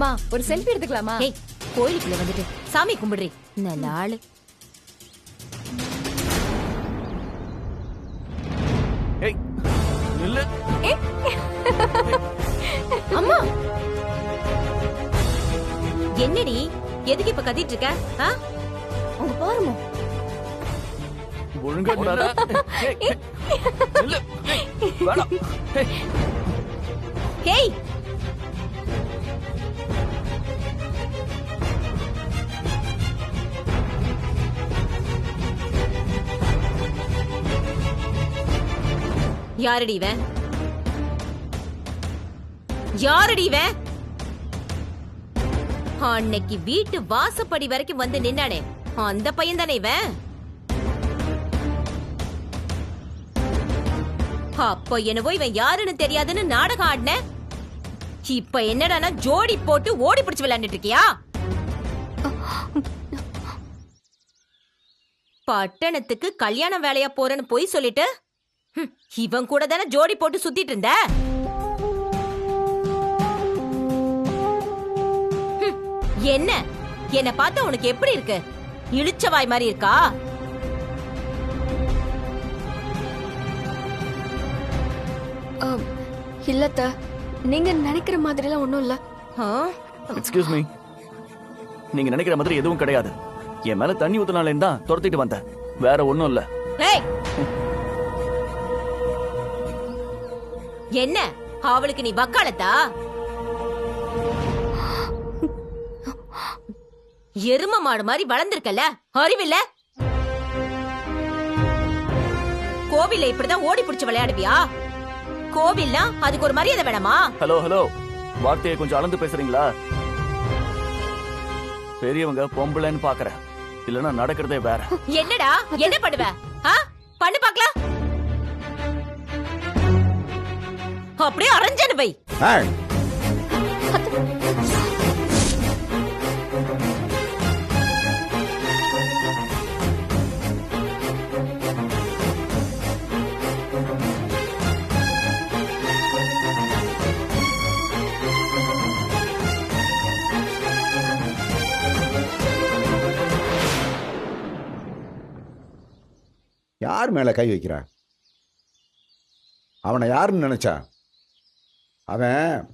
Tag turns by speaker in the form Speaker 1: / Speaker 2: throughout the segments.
Speaker 1: மா ஒரு செல்ஃபி எடுத்துக்கலாமா?
Speaker 2: ஏய் கோயிலுக்குள்ள வந்துட்டு சாமி கும்பிடுறி நல்ல ஆளு.
Speaker 3: ஏய் நில்லு.
Speaker 2: அம்மா என்னடி எதுக்கு இப்ப கத்திட்டு இருக்க?
Speaker 1: அவங்க பாருமா.
Speaker 3: ஒழுங்கா நில்லு. ஏய் நில்லு. வேணாம்.
Speaker 2: ஹேய் யாரடி இவன்? யாரடி இவன்? அன்னைக்கு வீட்டு வாசப்படி வரைக்கும் வந்து நின்னானே அந்த பையன் தானே இவன்? அப்ப என்னவோ இவன் யாருன்னு தெரியாதுன்னு நாடகம் ஆடின. இப்ப என்னடானா ஜோடி போட்டு ஓடி பிடிச்சு விளையாண்டுட்டு இருக்கியா? பட்டணத்துக்கு கல்யாணம் வேலையா போறேன்னு போய் சொல்லிட்டு இவன் கூட தானே ஜோடி போட்டு சுத்திட்டு இருந்த. என்ன என்ன பார்த்தா உனக்கு எப்படி இருக்கு? இழுச்சவாய் மாதிரி இருக்கா?
Speaker 1: இல்லத்த, நீங்க நினைக்கிற மாதிரி எல்லாம் ஒண்ணும் இல்ல.
Speaker 3: Excuse me. நீங்க நினைக்கிற மாதிரி எதுவும் கிடையாது. என் மேல தண்ணி ஊத்துனாலே தான் துரத்திட்டு வந்தேன். வேற ஒண்ணும் இல்ல.
Speaker 2: என்ன அவளுக்கு நீ வக்காலத்தா? எரும மாடு மாதிரி வளர்ந்திருக்கல, அறிவில்ல? கோவில்ல இப்படிதான் ஓடி பிடிச்சு விளையாடுவியா? கோவில்னா அதுக்கு ஒரு மரியாதை வேணாமா?
Speaker 3: ஹலோ ஹலோ, வார்த்தையை கொஞ்சம் அளந்து பேசுறீங்களா? பெரியவங்க பொம்பளைன்னு பாக்குறேன், இல்லன்னா நடக்கிறதே வேற.
Speaker 2: என்னடா என்ன பண்ணுவ? பண்ணு பாக்கலாம். அப்படியே அரஞ்சனு வை.
Speaker 4: யார் மேல கை வைக்கிறா? அவனை யாருன்னு நினைச்சா? அவன்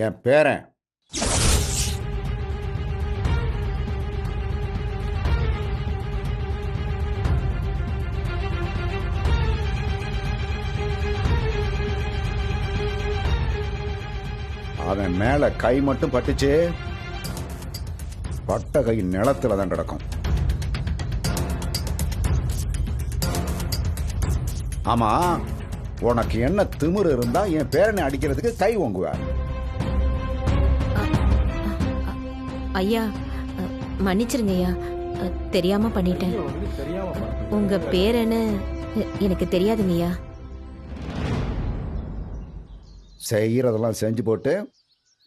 Speaker 4: என் பேரன். அவன் மேல கை மட்டும் பட்டுச்சு, பட்ட கை நிலத்துல தான் கிடக்கும். ஆமா, உனக்கு என்ன திமிரு இருந்தா என் பேரனை அடிக்கிறதுக்கு கை ஓங்குவ?
Speaker 2: ஐயா மன்னிச்சிருங்க ஐயா, தெரியாம பண்ணிட்டேன். உங்க பேரன்னு எனக்கு தெரியாதுங்கய்யா.
Speaker 4: செய்யறதெல்லாம் செஞ்சு போட்டு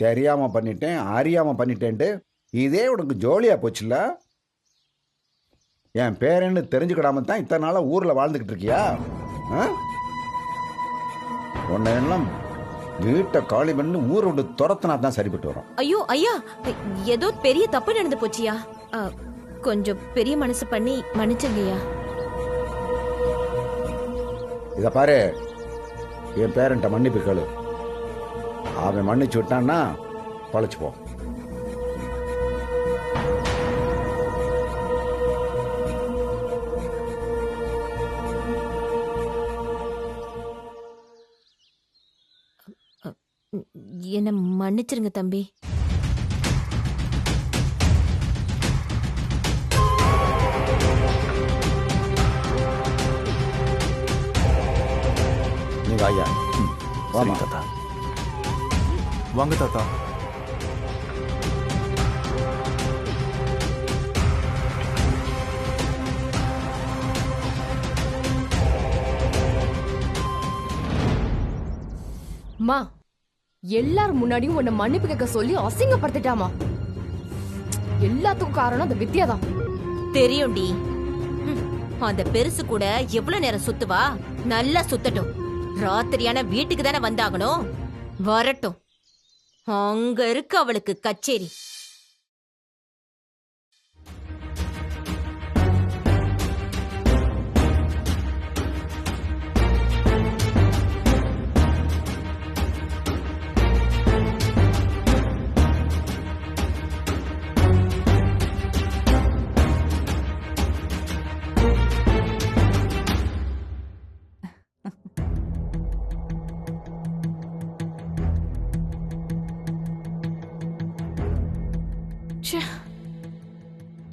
Speaker 4: தெரியாம பண்ணிட்டேன், அறியாம பண்ணிட்டேன்ட்டு இதே உனக்கு ஜோலியா போச்சுல்ல? என் பேரன்னு தெரிஞ்சுக்கிடாம தான் இத்தனை நாளா ஊர்ல வாழ்ந்துகிட்டு இருக்கியா? உன்னை எல்லாம் வீட்டை காலி பண்ணி ஊரை விட்டு துரத்தினா தான் சரிப்பட்டு வரும்.
Speaker 2: ஐயோ ஐயா, ஏதோ பெரிய தப்பு நடந்து போச்சியா. கொஞ்சம் பெரிய மனசு பண்ணி மன்னிச்சுங்கய்யா.
Speaker 4: இத பாரு, என் பேரன்ட்ட மன்னிப்பு கேளு. அவன் மன்னிச்சு விட்டான்னா பழச்சு போ.
Speaker 2: என்ன மன்னிச்சிருங்க தம்பி.
Speaker 4: நீங்க ஐயா
Speaker 3: வாங்க தாத்தா. வாங்க தாத்தா.
Speaker 1: மா, எல்லாரும் முன்னாடியும் உன்னை மன்னிப்பு கேட்க சொல்லி அசிங்கப்படுத்திட்டாமா. எல்லாத்துக்கும் காரணம் அந்த வித்யாதான்.
Speaker 2: தெரியும்டி, அந்த பெருசு கூட எவ்வளவு நேரம் சுத்துவா? நல்லா சுத்தட்டும். ராத்திரியான வீட்டுக்கு தானே வந்தாகணும், வரட்டும். அங்க இருக்கு அவளுக்கு கச்சேரி.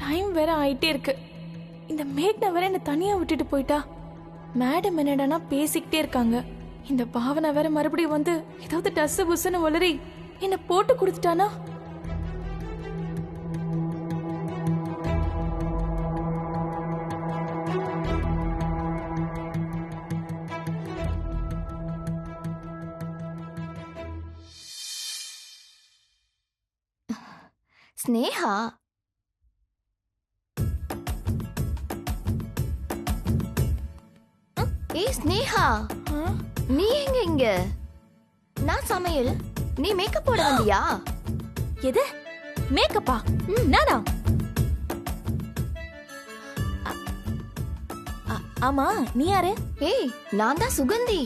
Speaker 5: டைம் வேற ஆயிட்டே இருக்கு. இந்த மேக்னா வேற என்ன தனியா விட்டுட்டு போயிட்டா. மேடம் என்னடானா பேசிக்கிட்டே இருக்காங்க. இந்த பாவனை வேற மறுபடியும் வந்து ஏதாவது டஸ் புஸ்ன்னு வளரி என்ன போட்டு கொடுத்துட்டானா.
Speaker 1: ஸ்னேகா, ஏய் ஸ்னேகா, நீ எங்க இங்க? நான் சமையல், நீ மேக்கப் போட வந்தியா?
Speaker 5: எது மேக்கப்பா? நானா? ஆமா, நீ யாரு?
Speaker 1: ஏய் நான் தான் சுகந்தி.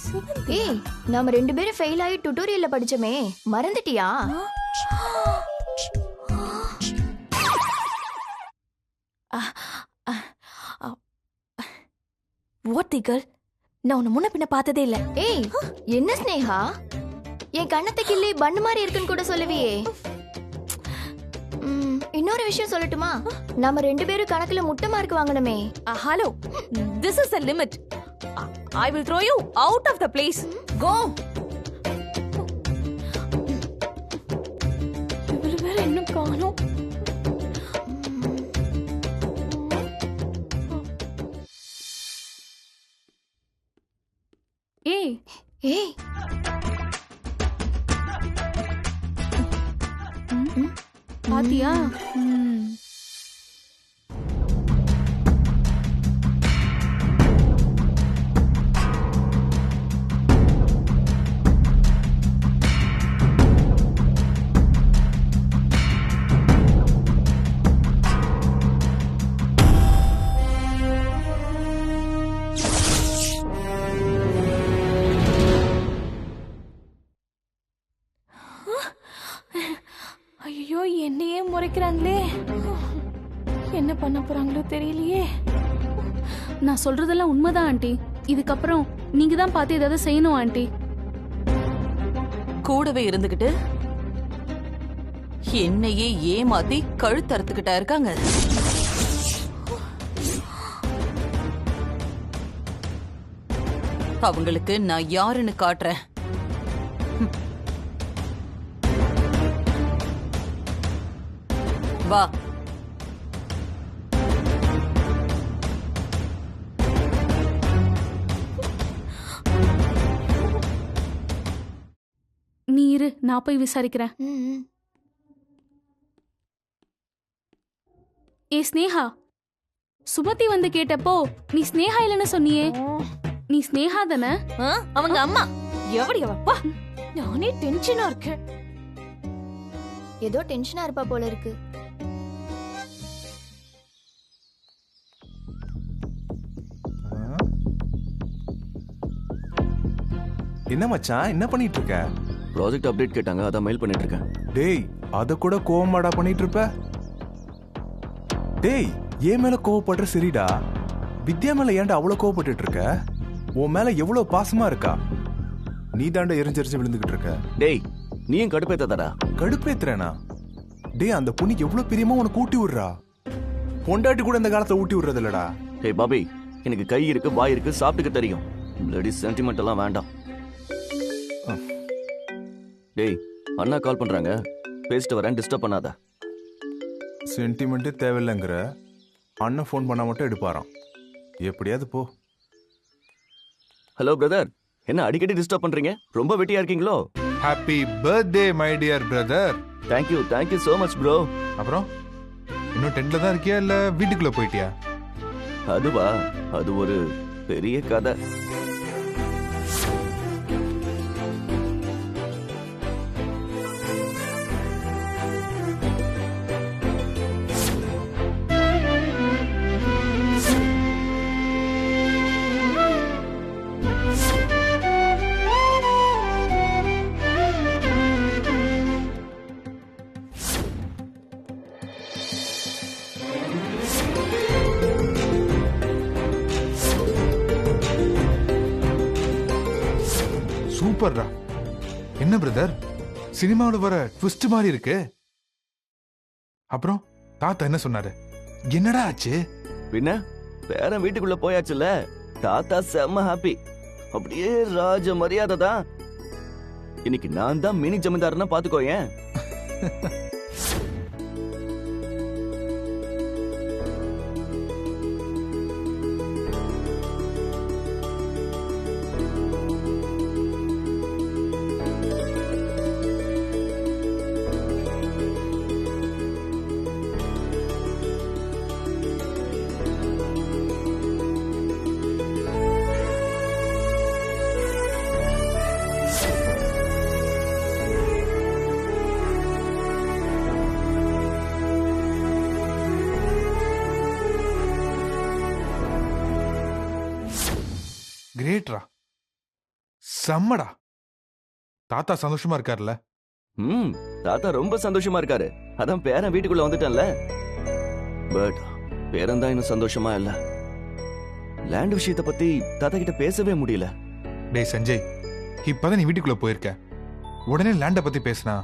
Speaker 5: சுகந்தி?
Speaker 1: ஏய் நாம 2 பேரும் ஃபெயில் ஆகி டுட்டோரியல்ல படிச்சோமே, மறந்துட்டியா?
Speaker 5: What the girl? நான் உன்னை முன்ன பின்ன பார்த்ததே இல்ல.
Speaker 1: ஏய் என்ன ஸ்னேகா, என் கண்ணத்தை கிள்ளி பண்ணு மாதிரி இருக்குன்னு கூட சொல்லுவியே. இன்னொரு விஷயம் சொல்லட்டுமா? நாம 2 பேரும் கணக்குல முட்டை மார்க் வாங்கணுமே.
Speaker 5: Hello, this is a limit. I will throw you out of the place. Go. இவளு வேற இன்னும் காணோம்.
Speaker 1: ஏய் ஏய்
Speaker 5: பாத்தியா? ஐயோ, என்னையே முறைக்கிறாங்களே. என்ன பண்ண போறாங்களோ தெரியலையே.
Speaker 6: நான் சொல்றதெல்லாம் உண்மைதான் ஆண்டி. இதுக்கப்புறம் நீங்க தான் பார்த்து ஏதாவது செய்யணும் ஆண்டி.
Speaker 7: கூடவே இருந்துகிட்டு என்னையே ஏமாத்தி கழுத்தறுத்துக்கிட்டா இருக்காங்க. அவங்களுக்கு நான் யாருன்னு காட்டுறேன். வா.
Speaker 6: நீ இரு, நான் போய் விசாரிக்கிறேன். ஏ ஸ்னேகா, சுமதி வந்து கேட்டப்போ நீ ஸ்னேகா இல்லைன்னு சொன்னியே. நீ ஸ்னேகா தானே?
Speaker 5: அவங்க அம்மா எவடி அவ? நானே டென்ஷனா இருக்கேன்.
Speaker 1: ஏதோ டென்ஷனா இருப்பா போல இருக்கு.
Speaker 8: என்ன மச்சான், என்ன பண்ணிட்டு இருக்க?
Speaker 3: ப்ராஜெக்ட் அப்டேட் கேட்டாங்க, அதான் மெயில் பண்ணிட்டு இருக்கேன்.
Speaker 8: டேய், அத கூட கோவமாடா பண்ணிட்டு இருப்ப? டேய், ஏன் மேல கோவப்படுற சரிடா. வித்யா மேல ஏன்டா அவ்வளவு கோவப்பட்டு இருக்க? உன் மேல எவ்வளவு பாசமா இருக்கா. நீ தாண்டா எரிஞ்செரிஞ்சு விழுந்துகிட்டு இருக்க.
Speaker 3: டேய், நீயும் கடுப்பேத்தடா.
Speaker 8: கடுப்பேத்துறேனா? டேய், அந்த புண்ணிக்கு எவ்வளவு பிரியமா உனக்கு ஊட்டி விடுறா. பொண்டாட்டி கூட இந்த காலத்துல ஊட்டி விடுறது இல்லடா.
Speaker 3: டேய் பாபி, எனக்கு கை இருக்கு, வாய் இருக்கு, சாப்பிட்டுக்க தெரியும். பிளடி சென்டிமெண்ட் எல்லாம் வேண்டாம். டேய், அண்ணா கால் பண்றாங்க, பேசிட்டு வரேன், டிஸ்டர்ப் பண்ணாத.
Speaker 8: சென்டிமெண்ட்டே தேவையில்லைங்கிற. அண்ணன் ஃபோன் பண்ணா மட்டும் எடுப்பாராம். எப்படியாவது போ.
Speaker 3: ஹலோ பிரதர், என்ன அடிக்கடி டிஸ்டர்ப் பண்றீங்க? ரொம்ப வெட்டியா இருக்கீங்களோ?
Speaker 8: Happy birthday my dear brother.
Speaker 3: Thank you so much bro.
Speaker 8: அப்புறம் இன்னும் டென்ட்ல தான் இருக்கியா இல்ல வீட்டுக்குள்ள போயிட்டியா?
Speaker 3: அதுவா, அது ஒரு பெரிய கதை.
Speaker 8: சூப்பர்ரா. என்ன பிரதர், சினிமாவில் வர ட்விஸ்ட் மாதிரி இருக்கு. அப்புறம் தாத்தா என்ன சொன்னாரு? என்னடா ஆச்சு?
Speaker 3: பின்ன பேரன் வீட்டுக்குள்ள போயாச்சுல்ல, தாத்தா செம்ம ஹாப்பி. அப்படியே ராஜ மரியாதை தான். இன்னைக்கு நான் தான் மினி ஜமீன்தார்னா பாத்துக்கோயேன்.
Speaker 8: கிரேட்ரா, செம்மடா. தாத்தா சந்தோஷமா இருக்காருல்ல?
Speaker 3: தாத்தா ரொம்ப சந்தோஷமா இருக்காரு. அதான் பேரன் வீட்டுக்குள்ள வந்துட்டான்ல. பட் பேரன் தான் இன்னும் சந்தோஷமா இல்ல. லேண்ட் விஷயத்தை பத்தி தாத்தா கிட்ட பேசவே முடியல.
Speaker 8: டேய் சஞ்சய், இப்பதான் நீ வீட்டுக்குள்ள போயிருக்க, உடனே லேண்ட பத்தி பேசினா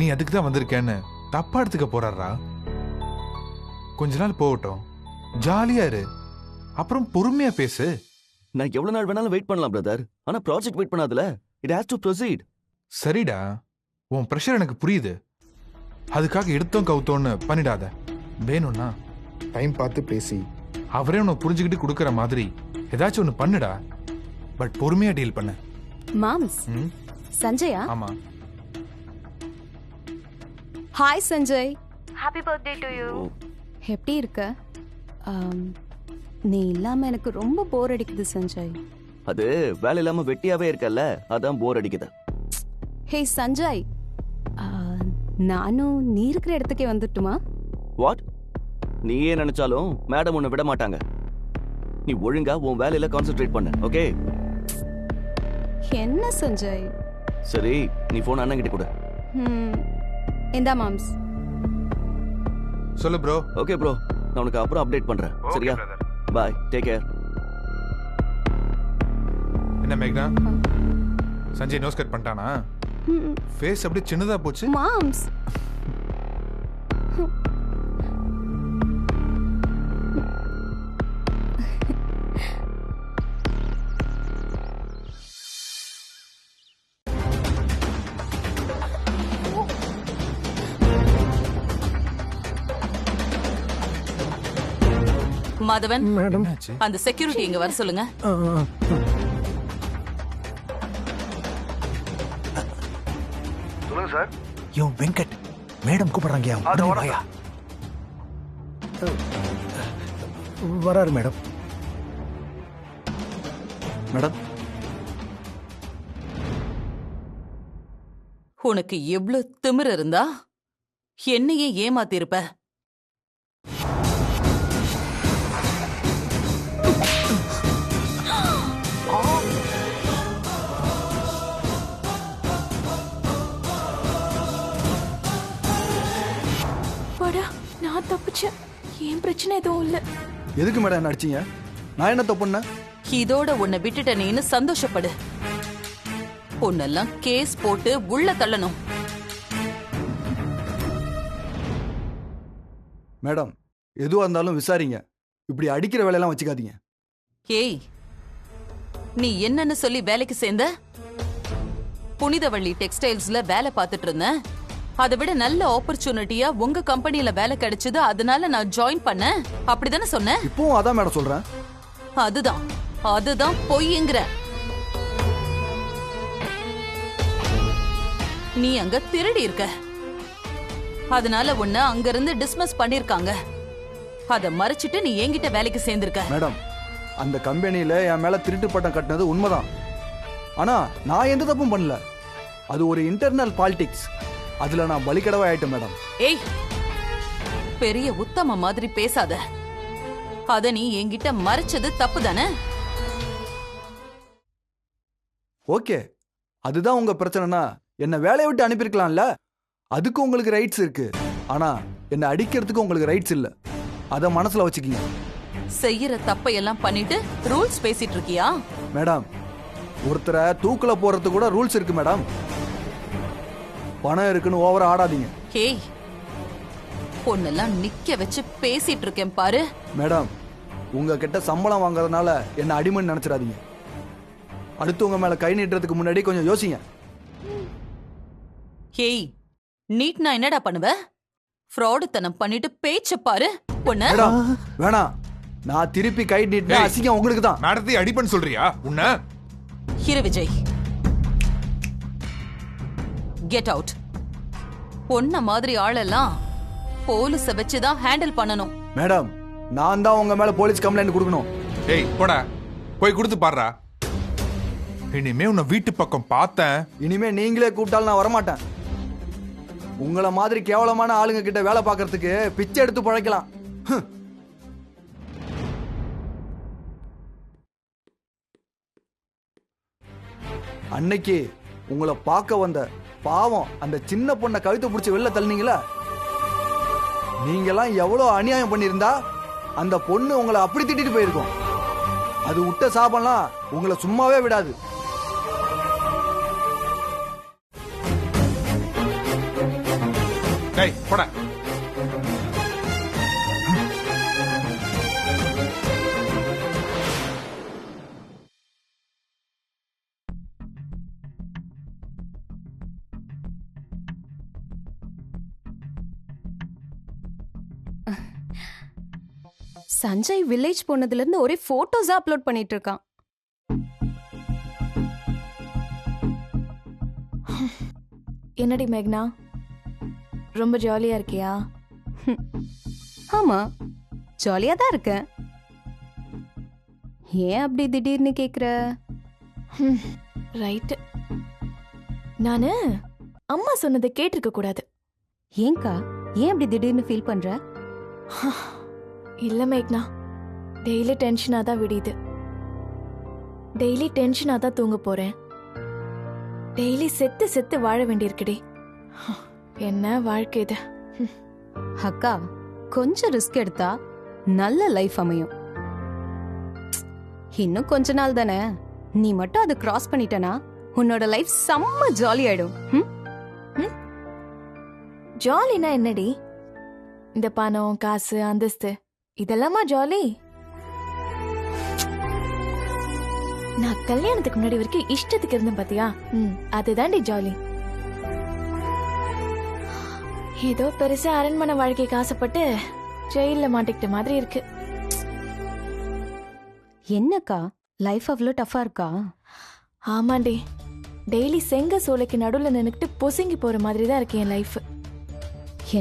Speaker 8: நீ அதுக்கு தான் வந்திருக்கேன்னு தப்பா எடுத்துக்க போறாரா? கொஞ்ச நாள் போகட்டும், ஜாலியா இரு, அப்புறம் பொறுமையா பேசு.
Speaker 3: நான் எவ்வளவு நாள் வேணாலும் வெயிட் பண்ணலாம் பிரதர். ஆனா ப்ராஜெக்ட் வெயிட் பண்ணாதுல. It has to proceed.
Speaker 8: சரிடா, உன் பிரஷர் எனக்கு புரியுது. அதுக்காக எடுத்தோம் கவுத்தோன்னு பண்ணிடாத. வேணும்னா டைம் பார்த்து பேசி அவரே உன்னை புரிஞ்சுக்கிட்டு கொடுக்கற மாதிரி ஏதாச்சும் ஒன்று பண்ணுடா. பட் பொறுமையா டீல் பண்ண.
Speaker 9: மாம்ஸ், சஞ்சயா?
Speaker 8: ஆமா.
Speaker 9: Hi Sanjay.
Speaker 1: Happy birthday to you.
Speaker 9: எப்படி இருக்க? நீ இல்லாம எனக்கு ரொம்ப போர் அடிக்குது சஞ்சய்.
Speaker 3: அது வேலை இல்லாம வெட்டியாவே இருக்கல்ல, அதான் போர் அடிக்குது.
Speaker 9: ஹே சஞ்சய், நானும் நீ இருக்கிற இடத்துக்கே வந்துட்டுமா?
Speaker 3: வாட்? நீயே நினைச்சாலும் மேடம் உன்னை விட மாட்டாங்க. நீ ஒழுங்கா உன் வேலையில கான்சென்ட்ரேட் பண்ணு, ஓகே?
Speaker 9: என்ன சஞ்சய்?
Speaker 3: சரி, நீ போன் அண்ணன் கிட்ட கொடு.
Speaker 9: இந்தா மாம்ஸ்.
Speaker 8: சொல்லு ப்ரோ.
Speaker 3: ஓகே ப்ரோ, நான் உனக்கு அப்புறம் அப்டேட் பண்றேன். சரியா? பாய், டேக் கேர்.
Speaker 8: என்ன மேக்னா, சஞ்சய் நோஸ் கட் பண்ணிட்டானா? ஃபேஸ் அப்படியே சின்னதா போச்சு.
Speaker 9: மாம்ஸ்,
Speaker 7: மாதவன்,
Speaker 8: என்னாச்சு?
Speaker 7: அந்த செக்யூரிட்டி இங்க வர சொல்லுங்க.
Speaker 10: சொல்லுங்க சார். யோ வெங்கட், மேடம் கூப்பிடுறாங்க. வாயா. வராரு மேடம். மேடம்,
Speaker 7: உனக்கு எவ்வளவு திமிரு இருந்தா என்னையே ஏமாத்திருப்ப.
Speaker 5: நான் தப்பிச்சேன். ஏன் பிரச்சனை எதுவும் இல்ல.
Speaker 10: எதுக்கு மேடம் என்ன அடிச்சீங்க? நான் என்ன தப்பு பண்ணேன்?
Speaker 7: இதோட உன்னை விட்டுட்டனேன்னு சந்தோஷப்படு. உன்னெல்லாம் கேஸ் போட்டு உள்ள தள்ளணும்.
Speaker 10: மேடம், எதுவா இருந்தாலும் விசாரிங்க. இப்படி அடிக்கிற வேலையெல்லாம் வச்சுக்காதீங்க.
Speaker 7: ஏய், நீ என்னன்னு சொல்லி வேலைக்கு சேர்ந்த? புனிதவள்ளி டெக்ஸ்டைல்ஸ்ல வேலை பார்த்துட்டு இருந்தேன். அதை விட நல்ல ஆப்பர்ச்சுனிட்டியா உங்க கம்பெனில வேலை கிடைச்சது, அதனால நான் ஜாயின் பண்ணேன். அப்படிதானே சொன்னேன்?
Speaker 10: இப்பவும் அதான் மேடம் சொல்றேன்.
Speaker 7: அதுதான் பொய்ங்கிற. நீ அங்க திருடி இருக்க. அதனால உன்னை அங்க இருந்து டிஸ்மிஸ் பண்ணிருக்காங்க. அத மறைச்சிட்டு நீ என்கிட்ட வேலைக்கு சேர்ந்திருக்க.
Speaker 10: மேடம், அந்த கம்பெனியில என் மேல திருட்டு பட்டம் கட்டினது உண்மைதான். ஆனா நான் எந்த தப்பும் பண்ணல. அது ஒரு இன்டர்னல் பாலிடிக்ஸ். அதுல நான் பலிக்கடவை ஆயிட்டேன் மேடம்.
Speaker 7: ஏய், பெரிய உத்தம மாதிரி பேசாத. அத நீ என்கிட்ட மறைச்சது தப்பு தானே?
Speaker 10: ஓகே, அதுதான் உங்க பிரச்சனைனா என்ன வேலையை விட்டு அனுப்பியிருக்கலாம்ல. அதுக்கு உங்களுக்கு ரைட்ஸ் இருக்கு. ஆனா என்ன அடிக்கிறதுக்கு உங்களுக்கு ரைட்ஸ் இல்ல. அத மனசுல வச்சுக்கீங்க.
Speaker 7: செய்யற தப்பையெல்லாம் பண்ணிட்டு ரூல்ஸ் பேசிட்டு இருக்கியா?
Speaker 10: மேடம், ஒருத்தரை தூக்குல போறது கூட ரூல்ஸ் இருக்கு மேடம். பணம் இருக்குன்னு ஓவரா ஆடாதீங்க.
Speaker 7: ஹேய், பொண்ணெல்லாம் நிக்க வச்சு பேசிட்டு இருக்கேன் பாரு.
Speaker 10: மேடம், உங்ககிட்ட சம்பளம் வாங்குறதுனால என்ன அடிமைன்னு நினைச்சிடாதீங்க. அடுத்தவங்க மேல கை நீட்டுறதுக்கு முன்னாடி கொஞ்சம் யோசிங்க.
Speaker 7: ஹேய், நீட்னா என்னடா பண்ணுவ? ஃப்ராடுத்தனம் பண்ணிட்டு பேச்ச பாரு. பொண்ணு
Speaker 10: மேடம் வேணாம், நான் திருப்பி கை நீட்டினா அசிங்கம் உங்களுக்கு தான்.
Speaker 8: மேடத்தை அடிப்பன்னு சொல்றியா? உன்ன
Speaker 7: ஹீரோ விஜய், கெட் அவுட். பொண்ண மாதிரி ஆளெல்லாம் போலீஸ வச்சுதான் ஹேண்டில் பண்ணணும்.
Speaker 10: மேடம், நான் தான் உங்க மேல போலீஸ் கம்ப்ளைண்ட் கொடுக்கணும்.
Speaker 8: ஏய் போடா, போய் கொடுத்து பாடுறா. இனிமே உன்னை வீட்டு பக்கம் பார்த்தேன்.
Speaker 10: இனிமே நீங்களே கூப்பிட்டாலும் நான் வரமாட்டேன். உங்களை மாதிரி கேவலமான ஆளுங்க கிட்ட வேலை பார்க்கறதுக்கு பிச்சை எடுத்து பழைக்கலாம். அன்னைக்கு உங்களை பார்க்க வந்த பாவம் அந்த சின்ன பொண்ணை கழுத்தை பிடிச்சி வெளில தள்ளினீங்களா? நீங்கெல்லாம் எவ்வளவு அநியாயம் பண்ணியிருந்தா அந்த பொண்ணு உங்களை அப்படி திட்டிட்டு போயிருக்கும். அது விட்ட சாபம்லாம் உங்களை சும்மாவே விடாது.
Speaker 8: டேய் போடா.
Speaker 9: சஞ்சய் வில்லேஜ் போனதுல இருந்து ஒரே போட்டோஸா அப்லோட் பண்ணிட்டு இருக்கான்.
Speaker 5: என்னடி மேக்னா, ரொம்ப ஜாலியா இருக்கியா?
Speaker 9: ஆமா, ஜாலியா தான் இருக்கேன். ஏன் அப்படி திடீர்னு கேக்குற?
Speaker 5: ரைட்டு, நானு அம்மா சொன்னதை கேட்டிருக்க கூடாது.
Speaker 9: ஏங்கா, ஏன் அப்படி திடீர்னு ஃபீல் பண்ற?
Speaker 5: இல்ல மேக்னா, டெய்லி டென்ஷனா தான் விடியுது. டெய்லி டென்ஷனா தான் தூங்க போறேன். டெய்லி செத்து செத்து வாழ வேண்டியிருக்குடி. என்ன வாழ்க்கை இது.
Speaker 9: அக்கா, கொஞ்சம் ரிஸ்க் எடுத்தா நல்ல லைஃப் அமையும். இன்னும் கொஞ்ச நாள் தானே, நீ மட்டும் அதை கிராஸ் பண்ணிட்டனா உன்னோட லைஃப் செம்ம ஜாலி ஆயிடும்.
Speaker 5: ஜாலினா என்னடி? இந்த பணம், காசு, அந்தஸ்து இதெல்லாமா ஜாலி? நான் கல்யாணத்துக்கு முன்னாடி வரைக்கும் இஷ்டத்துக்கு இருந்தேன் பாத்தியா? அதுதான்டி ஜாலி. ஏதோ பெருசா அரண்மனை வாழ்க்கைக்கு ஆசைப்பட்டு ஜெயில மாட்டிக்கிட்ட மாதிரி இருக்கு.
Speaker 9: என்னக்கா, லைஃப் அவ்வளோ டஃபா இருக்கா?
Speaker 5: ஆமாண்டி, டெய்லி செங்க சோலைக்கு நடுவுல நின்னுக்கிட்டு பொசுங்கி போற மாதிரி தான் இருக்கு என் லைஃப்.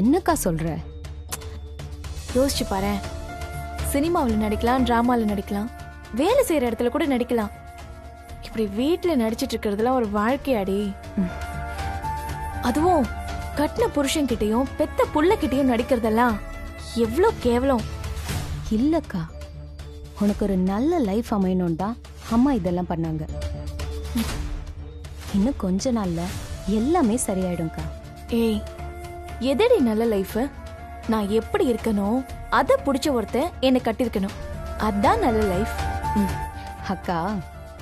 Speaker 9: என்னக்கா சொல்ற?
Speaker 5: யோசிச்சு பாரு, சினிமாவில் நடிக்கலாம், டிராமாவில் நடிக்கலாம், வேலை செய்யற இடத்துல கூட நடிக்கலாம். இப்படி வீட்டுல நடிச்சிட்டு இருக்கிறதுலாம் ஒரு வாழ்க்கையாடி. அதுவும் கட்டின புருஷன் கிட்டயும் பெத்த புள்ள கிட்டயும் நடிக்கிறதெல்லாம் எவ்வளோ கேவலம்.
Speaker 9: இல்லக்கா, உனக்கு ஒரு நல்ல லைஃப் அமையணும் தான் அம்மா இதெல்லாம் பண்ணாங்க. இன்னும் கொஞ்ச நாள்ல எல்லாமே சரியாயிடும்க்கா.
Speaker 5: ஏய், எதடி நல்ல லைஃப்? நான் எப்படி இருக்கணும் அதை பிடிச்ச ஒருத்தன் என்னை கட்டிருக்கணும், அதான் நல்ல லைஃப்.
Speaker 9: அக்கா,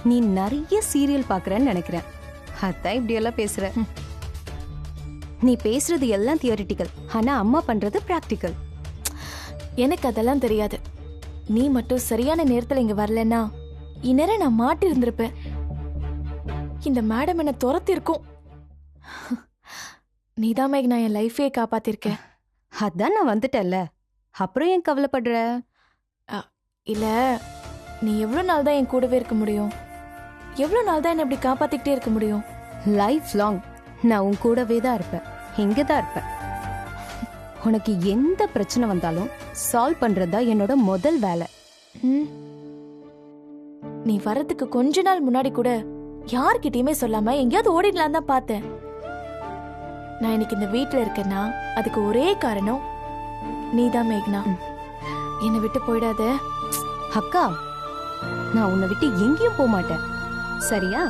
Speaker 9: நீ நிறைய சீரியல் பாக்குறன்னு நினைக்கிறேன், அதான் இப்படி எல்லாம் பேசுற. நீ பேசுறது எல்லாம் தியரிட்டிக்கல், ஆனா அம்மா பண்றது பிராக்டிக்கல்.
Speaker 5: எனக்கு அதெல்லாம் தெரியாது. நீ மட்டும் சரியான நேரத்துல இங்க வரலன்னா இந்நேரம் நான் மாட்டி இருந்திருப்பேன். இந்த மேடம் என்ன துரத்தி இருக்கும். நீதான் மேக்னா என் லைஃபே காப்பாத்திருக்க.
Speaker 9: அதான் நான் வந்துட்டேன்ல, அப்புறம் ஏன் கவலைப்படுற?
Speaker 5: இல்ல, நீ எவ்வளவு நாள் தான் என் கூடவே இருக்க முடியும்? எவ்வளவு நாள் தான் என்ன இப்படி காப்பாத்திக்கிட்டே இருக்க முடியும்?
Speaker 9: லைஃப் லாங் நான் உன் கூடவே தான் இருப்பேன், இங்கதான் இருப்பேன். உனக்கு எந்த பிரச்சனை வந்தாலும் சால்வ் பண்றதா என்னோட முதல் வேலை.
Speaker 5: நீ வரதுக்கு கொஞ்ச நாள் முன்னாடி கூட யார்கிட்டயுமே சொல்லாம எங்கேயாவது ஓடிடலாம் தான் பார்த்தேன். நான் இன்னைக்கு இந்த வீட்டுல இருக்கேன்னா அதுக்கு ஒரே காரணம் நீதான் மேக்னா. என்னை விட்டு போயிடாத.
Speaker 9: அக்கா, நான் உன்னை விட்டு எங்கேயும் போக மாட்டேன், சரியா?